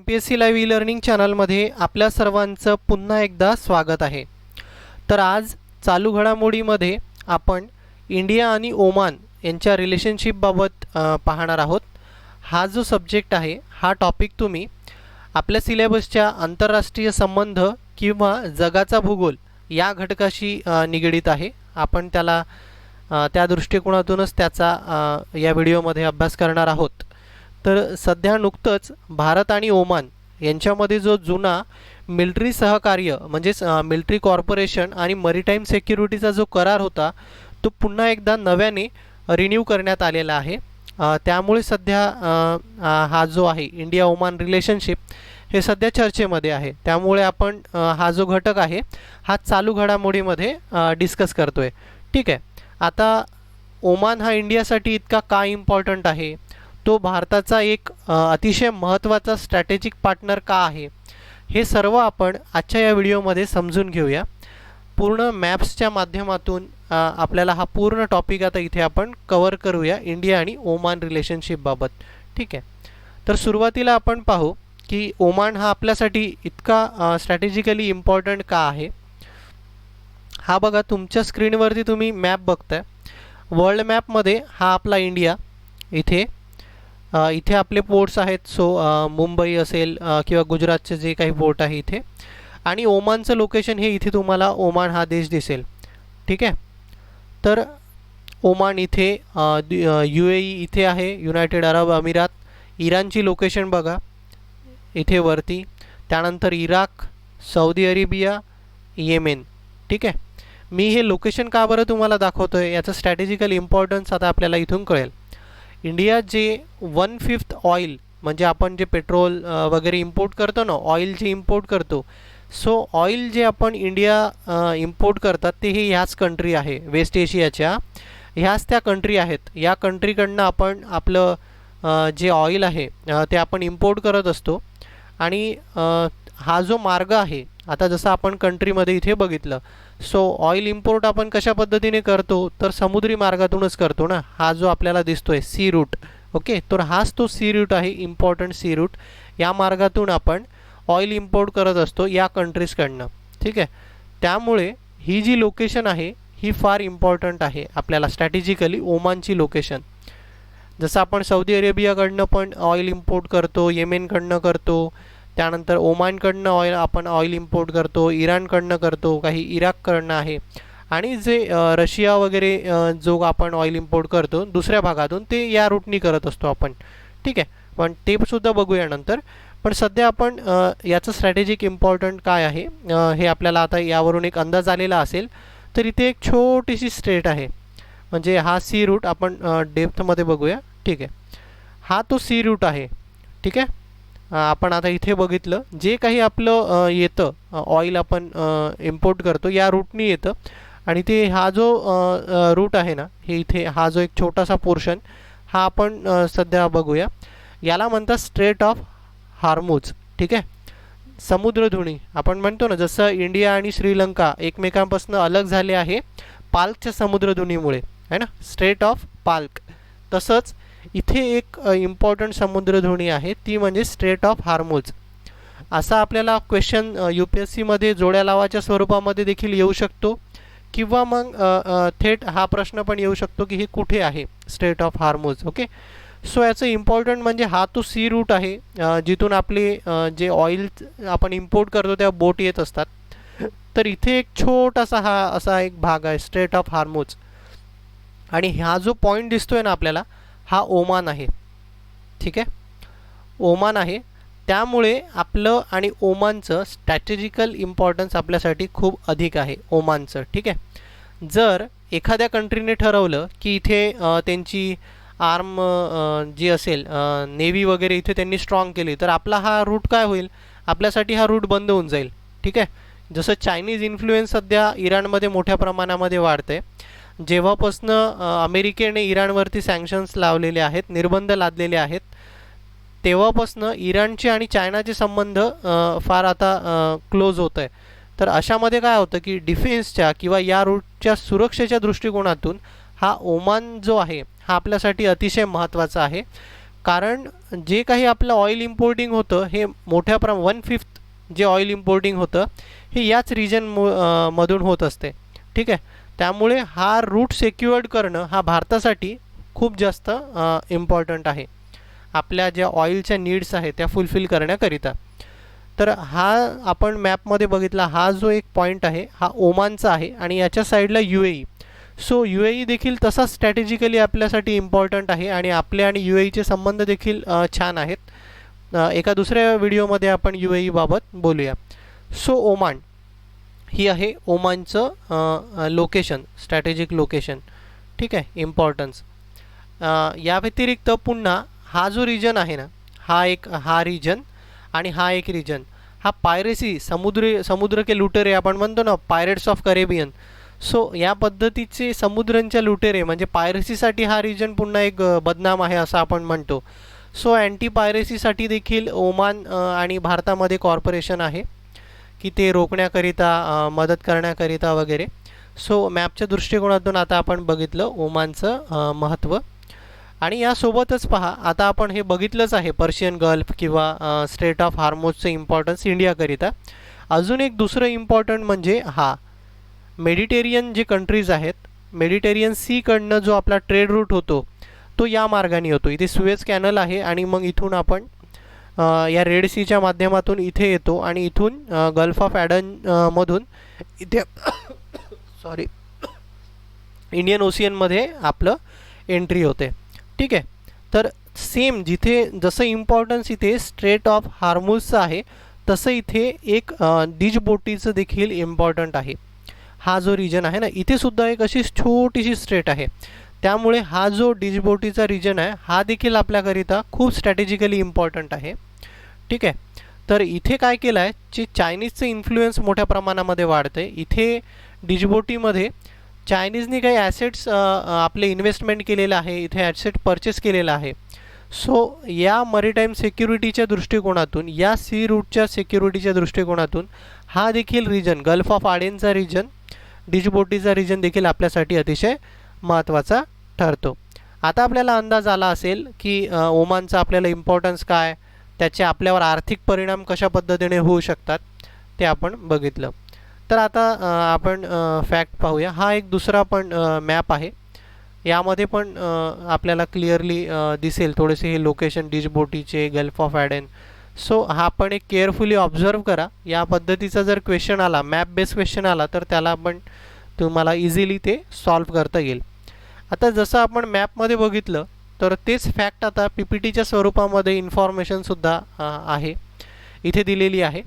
MPSC live e learning चॅनलमध्ये आपल्या सर्वांचं पुन्हा एकदा स्वागत आहे। तर आज चालू घडामोडीमध्ये आपण इंडिया आणि ओमान यांच्या रिलेशनशिपबाबत पाहणार आहोत। हा जो सब्जेक्ट आहे हा टॉपिक तुम्ही आपल्या सिलेबसच्या आंतरराष्ट्रीय संबंध किंवा जगाचा भूगोल या घटकाशी निगडित आहे। आपण त्याला त्या दृष्टिकोनातूनच त्याचा या व्हिडिओमध्ये अभ्यास करणार आहोत। तर सध्या नुकतंच भारत आणि ओमान यांच्यामध्ये जो जुना मिलिटरी सहकार्य म्हणजेच मिलिटरी कॉर्पोरेशन आणि मरीटाईम सिक्युरिटीचा जो करार होता तो पुन्हा एकदा नव्याने रिन्यू करण्यात आलेला आहे। त्यामुळे सध्या हा जो आहे इंडिया ओमान रिलेशनशिप हे सध्या चर्चेमध्ये आहे। त्यामुळे आपण हा जो घटक आहे हा चालू घडामोडीमध्ये डिस्कस करतोय। ठीक आहे, आता ओमान हा इंडियासाठी इतका का इम्पॉर्टंट आहे, तो भारताचा एक अतिशय महत्त्वाचा स्ट्रॅटेजिक पार्टनर का आहे, हे सर्व आपण आजच्या या व्हिडिओमध्ये समजून घेऊया। पूर्ण मॅप्सच्या माध्यमातून आपल्याला हा पूर्ण टॉपिक आता इथे आपण कव्हर करूया इंडिया आणि ओमान रिलेशनशिपबाबत। ठीक आहे, तर सुरुवातीला आपण पाहू की ओमान हा आपल्यासाठी इतका स्ट्रॅटेजिकली इम्पॉर्टंट का आहे। हा बघा, तुमच्या स्क्रीनवरती तुम्ही मॅप बघताय। वर्ल्ड मॅपमध्ये हा आपला इंडिया, इथे आपले पोर्ट्स आहेत। सो मुंबई असेल किंवा गुजरातचे जे काही पोर्ट आहे इथे, आणि ओमानचं लोकेशन हे इथे तुम्हाला ओमान हा देश दिसेल। ठीक आहे, तर ओमान इथे, UAE इथे आहे, युनायटेड अरब अमिरात। इराणची लोकेशन बघा इथे वरती, त्यानंतर इराक, सौदी अरेबिया, येमेन। ठीक आहे, मी हे लोकेशन का बरं तुम्हाला दाखवतोय याचं स्ट्रॅटेजिकल इम्पॉर्टन्स आता आपल्याला इथून कळेल। इंडिया जे 1/5 ऑइल म्हणजे आपण जे पेट्रोल वगैरे इम्पोर्ट करतो ना, ऑइल जे इम्पोर्ट करतो, सो ऑइल जे आपण इंडिया इम्पोर्ट करतात ते हे ह्याच कंट्री आहे, वेस्ट एशियाच्या ह्याच त्या कंट्री आहेत। या कंट्रीकडनं आपण आपलं जे ऑइल आहे ते आपण इम्पोर्ट करत असतो। आणि हा जो मार्ग आहे, आता जसं आपण कंट्रीमध्ये इथे बघितलं, सो ऑइल इम्पोर्ट आपण कशा पद्धतीने करतो तर समुद्री मार्गातूनच करतो ना। हा जो आपल्याला दिसतोय सी रूट, ओके, तर हाच तो सी रूट आहे, इम्पॉर्टंट सी रूट। या मार्गातून आपण ऑइल इम्पोर्ट करत असतो या कंट्रीजकडनं। ठीक आहे, त्यामुळे ही जी लोकेशन आहे ही फार इम्पॉर्टंट आहे आपल्याला स्ट्रॅटेजिकली, ओमानची लोकेशन। जसं आपण सौदी अरेबियाकडनं पण ऑइल इम्पोर्ट करतो, येमेनकडनं करतो, त्यानंतर ओमानकडनं ऑइल इम्पोर्ट करतो, इराणकडनं करतो, काही इराककडनं आहे, आणि जे रशिया वगैरे जो आपण ऑइल इम्पोर्ट करतो दुसऱ्या भागातून ते या रूटनी करत असतो आपण। ठीक आहे, पण ते सुद्धा बघूया नंतर। पण सध्या आपण याचं स्ट्रॅटेजिक इम्पॉर्टंट काय आहे हे आपल्याला आता यावरून एक अंदाज आलेला असेल। तर इथे एक छोटीशी स्ट्रेट आहे, म्हणजे हा सी रूट आपण डेप्थमध्ये बघूया। ठीक आहे, हा तो सी रूट आहे। ठीक आहे, आपण आता इथे बघितलं जे काही आपलं येतं ऑइल आपण इम्पोर्ट करतो या रूटनी येतं, आणि ते हा जो रूट आहे ना, हे इथे हा जो एक छोटासा पोर्शन हा आपण सध्या बघूया। याला म्हणतात स्ट्रेट ऑफ हार्मुज। ठीक आहे, समुद्रधुनी आपण म्हणतो ना, जसं इंडिया आणि श्रीलंका एकमेकांपासून अलग झाले आहे पाल्कच्या समुद्रधुनीमुळे, आहे ना, स्ट्रेट ऑफ पाल्क, तसंच इथे एक इम्पॉर्टंट समुद्रधुनी आहे ती म्हणजे स्ट्रेट ऑफ हार्मुज। असा आपल्याला क्वेश्चन UPSCमध्ये जोड्या लावाच्या स्वरूपामध्ये देखील येऊ शकतो, किंवा मग थेट हा प्रश्न पण येऊ शकतो की हे कुठे आहे straight of Hormuz. Okay, so याचं इम्पॉर्टंट म्हणजे हा तो सी रूट आहे जिथून आपले जे ऑइल आपण इम्पोर्ट करतो त्या बोट येत असतात। तर इथे एक छोटासा हा असा एक भाग आहे स्ट्रेट ऑफ हार्मुज, आणि हा जो पॉईंट दिसतोय ना आपल्याला हा ओमान आहे। ठीक आहे, ओमान आहे, त्यामुळे आपलं आणि ओमानचं स्ट्रॅटेजिकल इम्पॉर्टन्स आपल्यासाठी खूप अधिक आहे ओमानचं। ठीक आहे, जर एखाद्या कंट्रीने ठरवलं की इथे त्यांची आर्म जी असेल नेव्ही वगैरे इथे त्यांनी स्ट्रॉंग केली, तर आपला हा रूट काय होईल, आपल्यासाठी हा रूट बंद होऊन जाईल। ठीक आहे, जसं चायनीज इन्फ्लुएन्स सध्या इराणमध्ये मोठ्या प्रमाणामध्ये वाढतं आहे। जेव्हापासून अमेरिकेने इराणवरती सँक्शन्स लावलेले आहेत, निर्बंध लादलेले आहेत, तेव्हापासून इराणचे आणि चायनाचे संबंध फार आता क्लोज होत आहे। तर अशामध्ये काय होतं की डिफेन्सच्या किंवा या रूटच्या सुरक्षेच्या दृष्टिकोनातून हा ओमान जो आहे हा आपल्यासाठी अतिशय महत्त्वाचा आहे। कारण जे काही आपलं ऑइल इम्पोर्टिंग होतं हे मोठ्या 1/5 जे ऑइल इम्पोर्टिंग होतं हे याच रिजन मधून होत असते. ठीक आहे. त्यामुळे हा रूट सिक्युअर्ड करणं हा भारतासाठी खूप जास्त इम्पॉर्टंट आहे, आपल्या ज्या ऑइलच्या नीड्स आहेत त्या फुलफिल करण्याकरिता. तर हा आपण मॅपमध्ये बघितला, हा जो एक पॉईंट आहे हा ओमानचा आहे आणि याच्या साईडला UAE. सो UAE देखील तसाच स्ट्रॅटेजिकली आपल्यासाठी इम्पॉर्टंट आहे आणि आपले आणि UAEचे संबंध देखील छान आहेत. एका दुसऱ्या व्हिडिओमध्ये आपण UAE बाबत बोलूया. सो ओमान ही आहे ओमानचं लोकेशन, स्ट्रॅटेजिक लोकेशन. ठीक आहे, इम्पॉर्टन्स. या व्यतिरिक्त पुन्हा हा जो रिजन आहे ना, हा रिजन आणि हा एक रिजन, हा पायरेसी समुद्र के लुटेरे आपण म्हणतो ना, पायरेट्स ऑफ करेबियन. सो या पद्धतीचे समुद्रांच्या लुटेरे म्हणजे पायरेसीसाठी हा रिजन पुन्हा एक बदनाम आहे असं आपण म्हणतो. सो अँटी पायरेसीसाठी देखील ओमान आणि भारतामध्ये कॉर्पोरेशन आहे की ते रोखण्याकरिता, मदत करण्याकरिता वगैरे. सो मॅपच्या दृष्टिकोनातून आता आपण बघितलं ओमानचं महत्त्व. आणि यासोबतच पहा, आता आपण हे बघितलंच आहे पर्शियन गल्फ किंवा स्ट्रेट ऑफ हार्मोजचं इम्पॉर्टन्स इंडियाकरिता. अजून एक दुसरं इम्पॉर्टंट म्हणजे हा मेडिटेरियन जे कंट्रीज आहेत, मेडिटेरियन सीकडनं जो आपला ट्रेड रूट होतो तो या मार्गाने होतो. इथे सुएज कॅनल आहे आणि मग इथून आपण या रेड सीच्या माध्यमातून इथे येतो आणि इथून गल्फ ऑफ ॲडन मधून इथे सॉरी इंडियन ओशियनमध्ये आपलं एंट्री होते. ठीक आहे. तर सेम जिथे जसं इम्पॉर्टन्स इथे स्ट्रेट ऑफ हार्मुजचं आहे तसं इथे एक डिजबोटीचं देखील इम्पॉर्टंट आहे. हा जो रिजन आहे ना, इथे सुद्धा एक अशी छोटीशी स्ट्रेट आहे. त्यामुळे हा जो डिजबोटीचा रिजन आहे हा देखील आपल्याकरिता खूप स्ट्रॅटेजिकली इम्पॉर्टंट आहे. ठीक आहे. तर इथे काय केलं आहे, जे चायनीजचं इन्फ्लुएन्स मोठ्या प्रमाणामध्ये वाढतं आहे. इथे डिजबोटीमध्ये चायनीजने काही ॲसेट्स आपले इन्व्हेस्टमेंट केलेलं आहे, इथे ॲसेट परचेस केलेला आहे. सो या मरीटाईम सिक्युरिटीच्या दृष्टिकोनातून, या सी रूटच्या सिक्युरिटीच्या दृष्टिकोनातून हा देखील रिजन, गल्फ ऑफ आडेनचा रिजन, डिजबोटीचा रिजन देखील आपल्यासाठी अतिशय महत्त्वाचा ठरतो. आता आपल्याला अंदाज आला असेल की ओमानचा आपल्याला इम्पॉर्टन्स काय, त्याचे आपल्यावर आर्थिक परिणाम कशा पद्धतीने होऊ शकतात ते आपण बघितलं. तर आता आपण फॅक्ट पाहूया. हा एक दुसरा पण मॅप आहे. यामध्ये पण आपल्याला क्लिअरली दिसेल थोडेसे हे लोकेशन डिजबोटीचे, गल्फ ऑफ ॲडेन. सो हा पण एक केअरफुली ऑब्झर्व करा. या पद्धतीचा जर क्वेश्चन आला, मॅप बेस्ड क्वेश्चन आला, तर त्याला आपण तुम्हाला इझिली ते सॉल्व करता येईल. आता जसं आपण मॅपमध्ये बघितलं तर तेच फॅक्ट आता PPTच्या स्वरूपामध्ये इन्फॉर्मेशनसुद्धा आहे, इथे दिलेली आहे.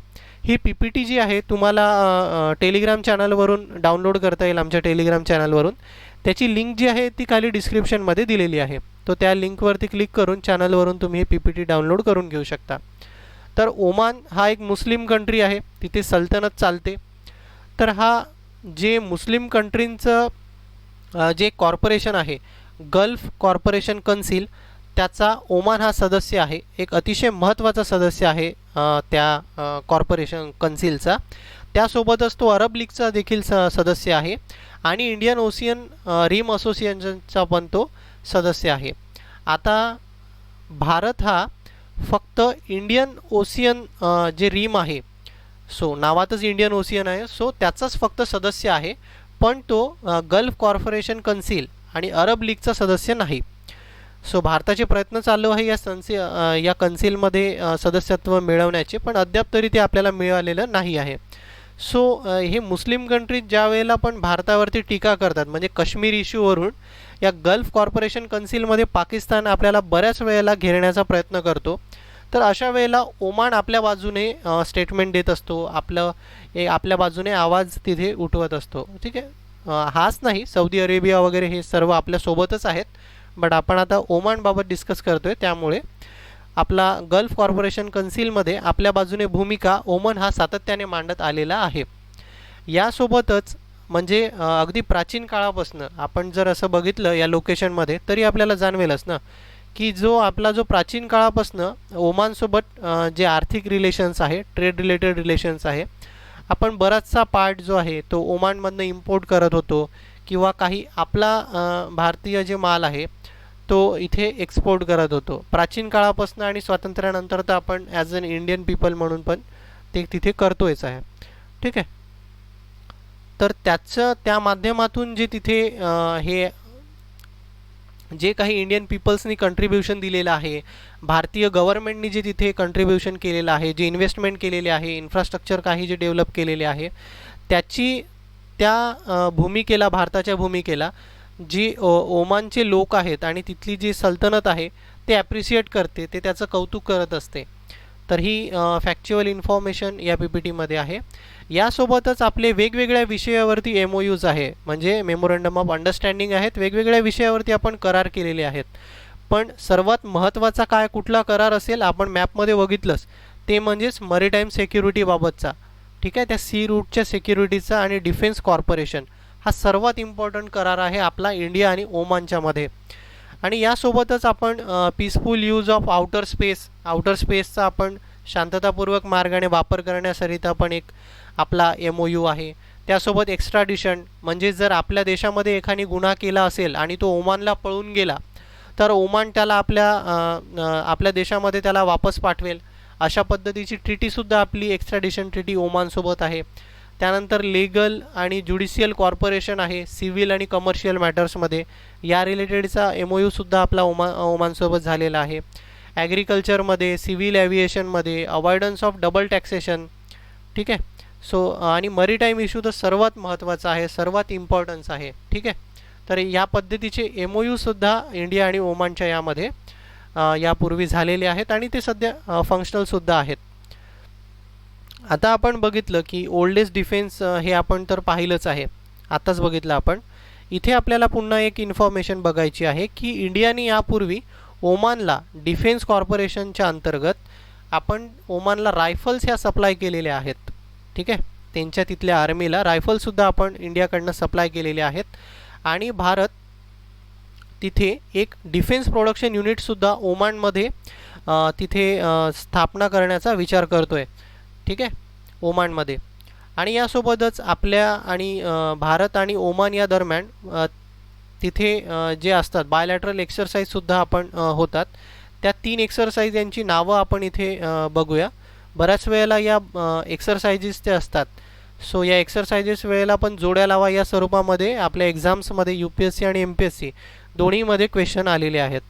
ही PPT जी आहे तुम्हाला टेलिग्राम चॅनलवरून डाउनलोड करता येईल, आमच्या टेलिग्राम चॅनलवरून. त्याची लिंक जी आहे ती खाली डिस्क्रिप्शनमध्ये दिलेली आहे. तो त्या लिंकवरती क्लिक करून चॅनलवरून तुम्ही हे PPT डाउनलोड करून घेऊ शकता. तर ओमान हा एक मुस्लिम कंट्री आहे, तिथे सल्तनत चालते. तर हा जे मुस्लिम कंट्रींचं जे कॉर्पोरेशन आहे, गल्फ कॉर्पोरेशन कन्सिल, त्याचा ओमान हा सदस्य आहे, एक अतिशय महत्त्वाचा सदस्य आहे त्या कॉर्पोरेशन कन्सिलचा. त्यासोबतच तो अरब लीगचा देखील सदस्य आहे आणि इंडियन ओशियन रिम असोसिएशनचा पण तो सदस्य आहे. आता भारत हा फक्त इंडियन ओशियन जे रिम आहे, सो नावातच इंडियन ओशियन आहे, सो त्याचाच फक्त सदस्य आहे, पण तो गल्फ कॉर्पोरेशन कन्सिल आणि अरब लीगचा सदस्य नाही. सो भारताचे प्रयत्न चालू आहे या कन्सिलमध्ये सदस्यत्व मिळवण्याचे, पण अद्याप तरी ते आपल्याला मिळालेलं नाही आहे. सो हे मुस्लिम कंट्रीज ज्या वेळेला पण भारतावरती टीका करतात, म्हणजे काश्मीर इश्यूवरून या गल्फ कॉर्पोरेशन कन्सिलमध्ये पाकिस्तान आपल्याला बऱ्याच वेळेला घेरण्याचा प्रयत्न करतो. तर अशा वेळेला ओमान आपल्या बाजूने स्टेटमेंट देत असतो, आपल्या बाजूने आवाज तिथे उठवत असतो. ठीक आहे. हाच नाही, सौदी अरेबिया वगैरे हे सर्व आपल्यासोबतच आहेत, बट आपण आता ओमानबाबत डिस्कस करतो आहे. त्यामुळे आपला गल्फ कॉर्पोरेशन कन्सिलमध्ये आपल्या बाजूने भूमिका ओमान हा सातत्याने मांडत आलेला आहे. यासोबतच म्हणजे अगदी प्राचीन काळापासून आपण जर असं बघितलं या लोकेशनमध्ये तरी आपल्याला जाणवेलच ना की जो प्राचीन काळापासून ओमानसोबत जे आर्थिक रिलेशन्स आहे, ट्रेड रिलेटेड रिलेशन्स आहे, आपण बराचसा पार्ट जो आहे तो ओमानमधनं इम्पोर्ट करत होतो किंवा काही आपला भारतीय जे माल आहे तो तो इथे एक्सपोर्ट करत होतो प्राचीन काळापासून, आणि स्वातंत्र्यानंतर तर आपण ॲज अन इंडियन पीपल म्हणून पण ते तिथे करतोयच आहे. ठीक आहे. तर त्या माध्यमातून जे तिथे हे जे काही इंडियन पीपल्सनी कंट्रीब्युशन दिलेलं आहे, भारतीय गव्हर्नमेंटनी जे तिथे कंट्रीब्युशन केलेलं आहे, जे इन्व्हेस्टमेंट केलेले आहे, इन्फ्रास्ट्रक्चर काही जे डेव्हलप केलेले आहे, त्याची त्या भूमिकेला, भारताच्या भूमिकेला जी ओमानचे लोक आहेत आणि तिथली जी सल्तनत आहे ते ॲप्रिशिएट करते, ते त्याचं कौतुक करत असते. तर ही फॅक्च्युअल इन्फॉर्मेशन या PPTमध्ये आहे. यासोबतच आपले वेगवेगळ्या विषयावरती MOUs आहे, म्हणजे मेमोरंडम ऑफ अंडरस्टँडिंग आहेत. वेगवेगळ्या विषयावरती आपण करार केलेले आहेत. पण सर्वात महत्त्वाचा काय कुठला करार असेल, आपण मॅपमध्ये बघितलंच, ते म्हणजेच मरीटाईम सिक्युरिटीबाबतचा. ठीक आहे. त्या सी रूटच्या सिक्युरिटीचा आणि डिफेन्स कॉर्पोरेशन हा सर्वात इम्पॉर्टंट करार आहे आपला इंडिया आणि ओमानच्यामध्ये. आणि यासोबतच आपण पीसफुल यूज ऑफ आउटर स्पेसचा आपण शांततापूर्वक मार्गाने वापर करण्याकरिता पण एक आपला MOU आहे. त्यासोबत एक्स्ट्राडिशन, म्हणजे जर आपल्या देशामध्ये एखादी गुन्हा केला असेल आणि तो ओमानला पळून गेला, तर ओमान त्याला आपल्या देशामध्ये त्याला वापस पाठवेल, अशा पद्धतीची ट्रीटीसुद्धा आपली एक्स्ट्राडिशन ट्रीटी ओमानसोबत आहे. त्यानंतर लीगल आणि ज्युडिशियल कॉर्पोरेशन आहे सिव्हिल आणि कमर्शियल मॅटर्समध्ये, या रिलेटेडचा MOUसुद्धा आपला ओमानसोबत झालेला आहे. ॲग्रिकल्चरमध्ये, सिव्हिल ॲव्हिएशनमध्ये, अवॉइडन्स ऑफ डबल टॅक्सेशन. ठीक आहे. सो आणि मरीटाईम इश्यू तर सर्वात महत्त्वाचा आहे, सर्वात इम्पॉर्टन्स आहे. ठीक आहे. तर या पद्धतीचे MOUसुद्धा इंडिया आणि ओमानच्या यामध्ये यापूर्वी झालेले आहेत आणि ते सध्या फंक्शनलसुद्धा आहेत. आता आपण बघितलं की ओल्डेस्ट डिफेन्स हे आपण तर पाहिलंच आहे, आत्ताच बघितलं आपण. इथे आपल्याला पुन्हा एक इन्फॉर्मेशन बघायची आहे की इंडियाने यापूर्वी ओमानला डिफेन्स कॉर्पोरेशनच्या अंतर्गत आपण ओमानला रायफल्स ह्या सप्लाय केलेल्या आहेत. ठीक आहे. त्यांच्या तिथल्या आर्मीला रायफलसुद्धा आपण इंडियाकडनं सप्लाय केलेले आहेत. आणि भारत तिथे एक डिफेन्स प्रोडक्शन युनिटसुद्धा ओमानमध्ये तिथे स्थापना करण्याचा विचार करतो आहे. ठीक आहे, ओमानमध्ये. आणि यासोबतच आपल्या आणि भारत आणि ओमान या दरम्यान तिथे जे असतात बायलॅटरल एक्सरसाइजसुद्धा आपण होतात. त्या 3 एक्सरसाइज यांची नावं आपण इथे बघूया. बऱ्याच वेळेला या एक्सरसाइजेस ते असतात. सो या एक्सरसाइजेस वेळेला पण जोड्या लावा या स्वरूपामध्ये आपल्या एक्झाम्समध्ये UPSC आणि MPSC दोन्हीमध्ये क्वेश्चन आलेले आहेत.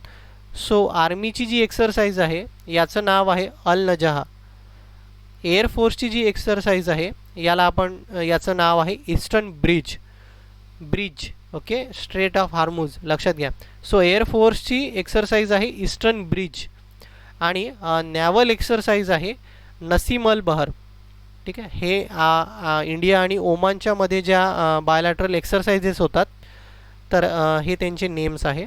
सो आर्मीची जी एक्सरसाइज आहे याचं नाव आहे अल नजहा. एअरफोर्सची जी एक्सरसाइज आहे याचं नाव आहे eastern bridge. Okay, straight of Hormuz, लक्षात घ्या. सो एअरफोर्सची एक्सरसाइज आहे ईस्टर्न ब्रिज आणि नॅव्हल एक्सरसाइज आहे नसीम अल बहर. ठीक आहे. हे इंडिया आणि ओमानच्या मध्ये ज्या बायलॅटरल एक्सरसाइजेस होतात तर हे त्यांचे नेम्स आहे.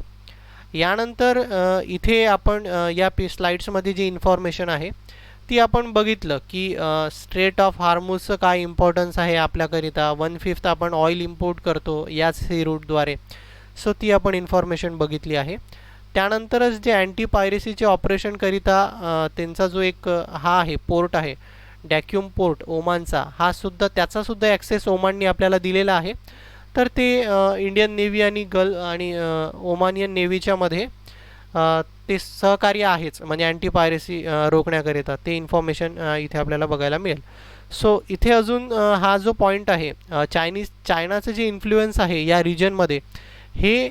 यानंतर इथे आपण या स्लाइड्समध्ये जी इन्फॉर्मेशन आहे ती आपण बघितलं की स्ट्रेट ऑफ हार्मुजचं काय इम्पॉर्टन्स आहे आपल्याकरिता. 1/5 आपण ऑइल इम्पोर्ट करतो याच सी रूटद्वारे. सो ती आपण इन्फॉर्मेशन बघितली आहे. त्यानंतरच जे अँटी पायरेसीचे ऑपरेशनकरिता त्यांचा जो एक हा आहे पोर्ट आहे डॅक्युम पोर्ट ओमानचा, त्याचासुद्धा ॲक्सेस ओमाननी आपल्याला दिलेला आहे. तर ते इंडियन नेव्ही आणि ओमानियन नेव्हीच्या मध्ये ते सहकार्य आहेच, म्हणजे अँटी पायरेसी रोखण्याकरिता ते इन्फॉर्मेशन इथे आपल्याला बघायला मिळेल. सो इथे अजून हा जो पॉईंट आहे चायनाचं जे इन्फ्लुएन्स आहे या रिजनमध्ये हे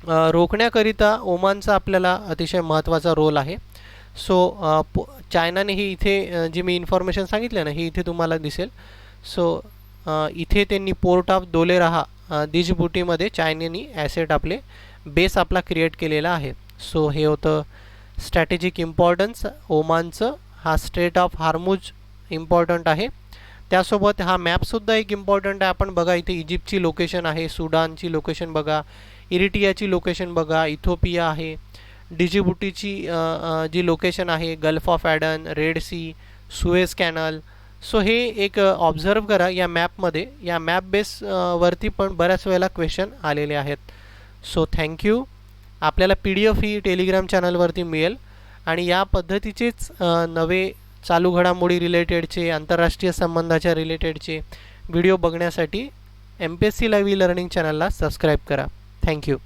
रोखण्याकरिता ओमानचा आपल्याला अतिशय महत्त्वाचा रोल आहे. सो चायनाने ही इथे जी मी इन्फॉर्मेशन सांगितलं ना ही इथे तुम्हाला दिसेल. सो इथे त्यांनी पोर्ट ऑफ दोलेराहा दिजबुटीमध्ये चायनेनी ॲसेट आपले बेस आपला क्रिएट केलेला आहे. सो हे होतं स्ट्रॅटेजिक इम्पॉर्टन्स ओमानचं. हा स्ट्रेट ऑफ हार्मुज इम्पॉर्टंट आहे. त्यासोबत हा मॅपसुद्धा एक इम्पॉर्टंट आहे. आपण बघा इथे इजिप्तची लोकेशन आहे, सुडानची लोकेशन बघा, इरिटियाची लोकेशन बघा, इथोपिया आहे, डिजिबुटीची जी लोकेशन आहे, Gulf of Aden, Red Sea, Suez Canal. So हे एक ऑब्झर्व करा या मॅपमध्ये. या मॅप बेस वरती पण बऱ्याच वेळेला क्वेश्चन आलेले आहेत. So thank you. आपल्याला PDF ही टेलिग्राम चॅनलवरती मिळेल आणि या पद्धतीचेच नवे चालू घडामोडी रिलेटेडचे, आंतरराष्ट्रीय संबंधाच्या रिलेटेडचे व्हिडिओ बघण्यासाठी MPSC लाईव्ह लर्निंग चॅनलला सबस्क्राईब करा. थँक्यू.